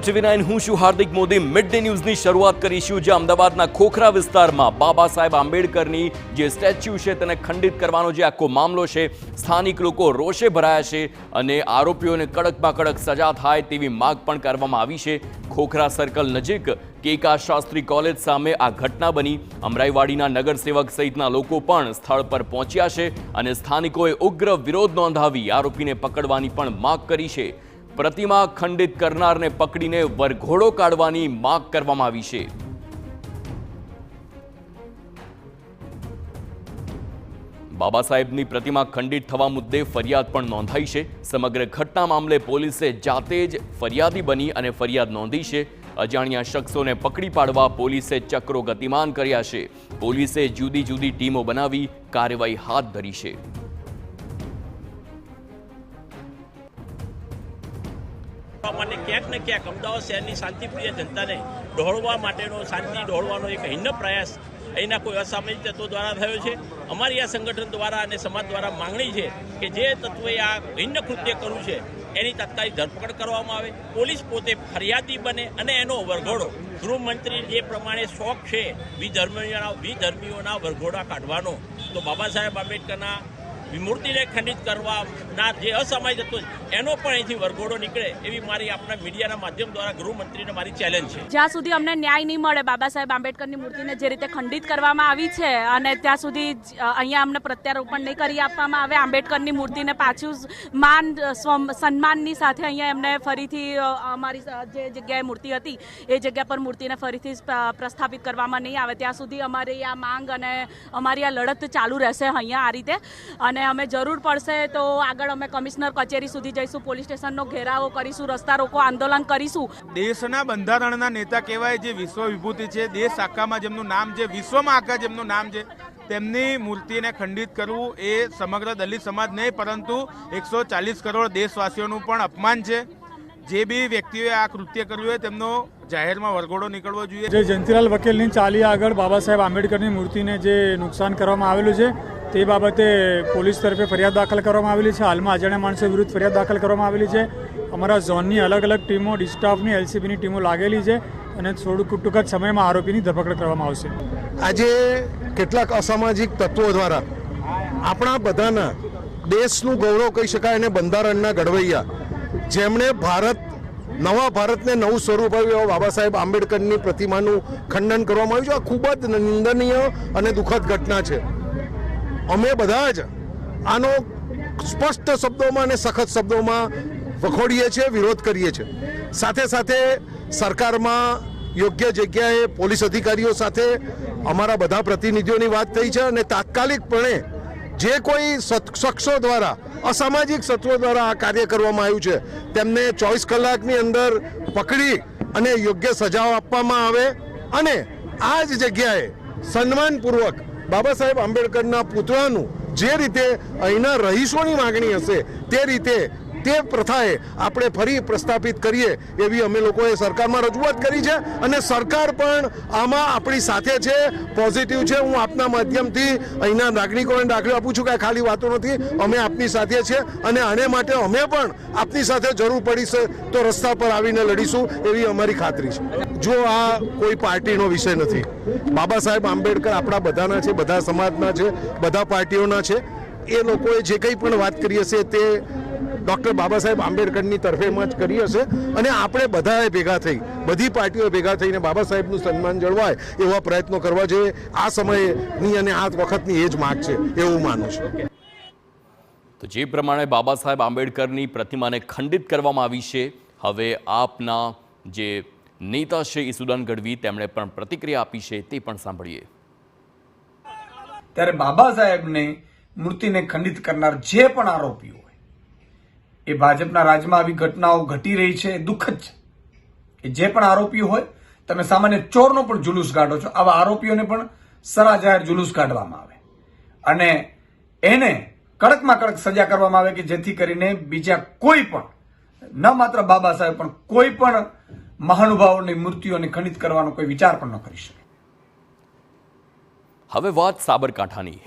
TV9 હું છું હાર્દિક Modi. Mid day ન્યૂઝની શરૂઆત કરીશું જે અમદાવાદના ખોખરા વિસ્તારમાં બાબા સાહેબ આંબેડકરની જે સ્ટેચ્યુ છે તેને ખંડિત કરવાનો જે આખો મામલો છે, સ્થાનિક લોકો રોષે ભરાયા છે અને આરોપીઓને કડકમાં કડક સજા થાય તેવી માંગ પણ કરવામાં આવી છે। ખોખરા સર્કલ નજીક કેકા શાસ્ત્રી કોલેજ સામે આ ઘટના બની। અમરાઈવાડીના નગરસેવક સહિતના લોકો પણ સ્થળ પર પહોંચ્યા છે અને સ્થાનિકોએ ઉગ્ર વિરોધ નોંધાવી આરોપીને પકડવાની પણ માંગ કરી છે। प्रतिमा खंडित करनारने पकड़ीने वरघोड़ो काढवानी माग करवामां आवी छे। बाबा साहेबनी प्रतिमा खंडित थवा मुद्दे फरियाद पण नोंधाई छे। समग्र घटना मामले पोलीसे जाते ज फरियादी बनी अने फरियाद नोंधी छे। अजाण्या शख्सोने पकड़ी पाडवा पोलीसे चक्रो गतिमान कर्या छे। पोलीसे जुदी जुदी टीमो बनावी कार्यवाही हाथ धरी छे। ક્યાંક ને ક્યાંક અમદાવાદ શહેરની શાંતિપ્રિય જનતાને દોહળવા માટેનો શાંતિ દોહળવાનો એક હિન્ન પ્રયાસ અહીંના કોઈ અસામાજિક તત્વો દ્વારા થયો છે। અમારી આ સંગઠન દ્વારા અને સમાજ દ્વારા માંગણી છે કે જે તત્વોએ આ હિન્ન કૃત્ય કર્યું છે એની તાત્કાલિક ધરપકડ કરવામાં આવે। પોલીસ પોતે ફરિયાદી બને અને એનો વરઘોડો ગૃહમંત્રી જે પ્રમાણે શોખ છે વિધર્મીઓના વરઘોડા કાઢવાનો, તો બાબા સાહેબ આંબેડકરના મૂર્તિને ખંડિત કરવાના જે અસામાજિક તત્વો એનો પણ અહીંથી વરઘોડો નીકળે એવી મારી આપણા મીડિયાના માધ્યમ દ્વારા ગૃહમંત્રીને મારી ચેલેન્જ છે। જ્યાં સુધી અમને ન્યાય નહીં મળે બાબા સાહેબ આંબેડકરની મૂર્તિને જે રીતે ખંડિત કરવામાં આવી છે અને ત્યાં સુધી અહીંયા અમને પ્રત્યારોપણ નહીં કરી આપવામાં આવે, આંબેડકરની મૂર્તિને પાછું માન સન્માનની સાથે અહીંયા એમને ફરીથી અમારી જે જગ્યાએ મૂર્તિ હતી એ જગ્યા પર મૂર્તિને ફરીથી પ્રસ્થાપિત કરવામાં નહીં આવે ત્યાં સુધી અમારી આ માંગ અને અમારી આ લડત ચાલુ રહેશે અહીંયા આ રીતે। અને અમે જરૂર પડશે તો આગળ અમે કમિશનર કચેરી સુધી જઈશું, પોલીસ સ્ટેશનનો ઘેરાવો કરીશું, રસ્તા રોકો આંદોલન કરીશું। દેશના બંધારણના નેતા કહેવાય જે વિશ્વ વિભૂતિ છે, દેશ આખામાં જેમનું નામ છે, વિશ્વમાં આખા જેમનું નામ છે, તેમની મૂર્તિને ખંડિત કરવું એ સમગ્ર દલિત સમાજ નહીં પરંતુ 140 કરોડ દેશવાસીઓનું પણ અપમાન છે। જે બી વ્યક્તિઓએ આ કૃત્ય કર્યું હોય તેમનો જાહેરમાં વરઘોડો નીકળવો જોઈએ। જે જયંતિલાલ વકીલની ચાલી આગળ બાબા સાહેબ આંબેડકરની મૂર્તિને જે નુકસાન કરવામાં આવેલું છે તે બાબતે પોલીસ તરફે ફરિયાદ દાખલ કરવામાં આવેલી છે। હાલમાં અજાણ્યા માણસો વિરુદ્ધ ફરિયાદ દાખલ કરવામાં આવેલી છે। અમારા ઝોનની અલગ અલગ ટીમો, ડિસ્ટાફની, એલસીબીની ટીમો લાગેલી છે અને થોડું ટૂંક જ સમયમાં આરોપીની ધરપકડ કરવામાં આવશે। આજે કેટલાક અસામાજિક તત્વો દ્વારા આપણા બધાના દેશનું ગૌરવ કહી શકાય અને બંધારણના ઘડવૈયા જેમણે નવા ભારતને નવું સ્વરૂપ આવ્યું એવા બાબા સાહેબ આંબેડકરની પ્રતિમાનું ખંડન કરવામાં આવ્યું છે। આ ખૂબ જ નિંદનીય અને દુઃખદ ઘટના છે। અમે બધા જ આનો સ્પષ્ટ શબ્દોમાં અને સખત શબ્દોમાં વખોડીએ છીએ, વિરોધ કરીએ છીએ। સાથે સાથે સરકારમાં યોગ્ય જગ્યાએ પોલીસ અધિકારીઓ સાથે અમારા બધા પ્રતિનિધિઓની વાત થઈ છે અને તાત્કાલિકપણે જે કોઈ શખ્સો દ્વારા અસામાજિક તત્વો દ્વારા આ કાર્ય કરવામાં આવ્યું છે તેમને 24 કલાકની અંદર પકડી અને યોગ્ય સજાઓ આપવામાં આવે અને આ જ જગ્યાએ સન્માનપૂર્વક બાબા સાહેબ આંબેડકરના પુતળાનું જે રીતે અહીંના રહીશોની માગણી હશે તે રીતે તે પ્રથાએ આપણે ફરી પ્રસ્થાપિત કરીએ એવી અમે લોકોએ સરકારમાં રજૂઆત કરી છે અને સરકાર પણ આમાં આપણી સાથે છે, પોઝિટિવ છે। હું આપના માધ્યમથી અહીંના નાગરિકોને દાખલો આપું છું કે આ ખાલી વાતો નથી, અમે આપની સાથે છે અને આને માટે અમે પણ આપની સાથે જરૂર પડી છે તો રસ્તા પર આવીને લડીશું એવી અમારી ખાતરી છે। જો આ કોઈ પાર્ટીનો વિષય નથી, બાબા સાહેબ આંબેડકર આપણા બધાના છે, બધા સમાજના છે, બધા પાર્ટીઓના છે। એ લોકોએ જે કંઈ પણ વાત કરી હશે તે ડૉક્ટર બાબા સાહેબ આંબેડકરની તરફેમાં જ કરી હશે અને આપણે બધાએ ભેગા થઈ, બધી પાર્ટીઓ ભેગા થઈને બાબા સાહેબનું સન્માન જળવાય એવા પ્રયત્નો કરવા જોઈએ। આ સમયની અને આ વખતની એ જ માગ છે એવું માનું છું। તો જે પ્રમાણે બાબા સાહેબ આંબેડકરની પ્રતિમાને ખંડિત કરવામાં આવી છે, હવે આપના જે નેતા છે ઈસુદાન ગઢવી તેમણે પણ પ્રતિક્રિયા આપી છે તે પણ સાંભળીએ। ત્યારે બાબા સાહેબને મૂર્તિને ખંડિત કરનાર જે પણ આરોપીઓ એ ભાજપના રાજમાં આવી ઘટનાઓ ઘટી રહી છે, દુઃખદ છે। એ જે પણ આરોપીઓ હોય, તમે સામાન્ય ચોરનો પણ જુલુસ કાઢો છો, આવા આરોપીઓને પણ સરા જાહેર જુલુસ કાઢવામાં આવે અને એને કડકમાં કડક સજા કરવામાં આવે કે જેથી કરીને બીજા કોઈ પણ ન માત્ર બાબા સાહેબ પણ કોઈ પણ મહાનુભાવોની મૂર્તિઓને ખંડિત કરવાનો કોઈ વિચાર પણ ન કરી શકે। હવે વાત સાબરકાંઠાની।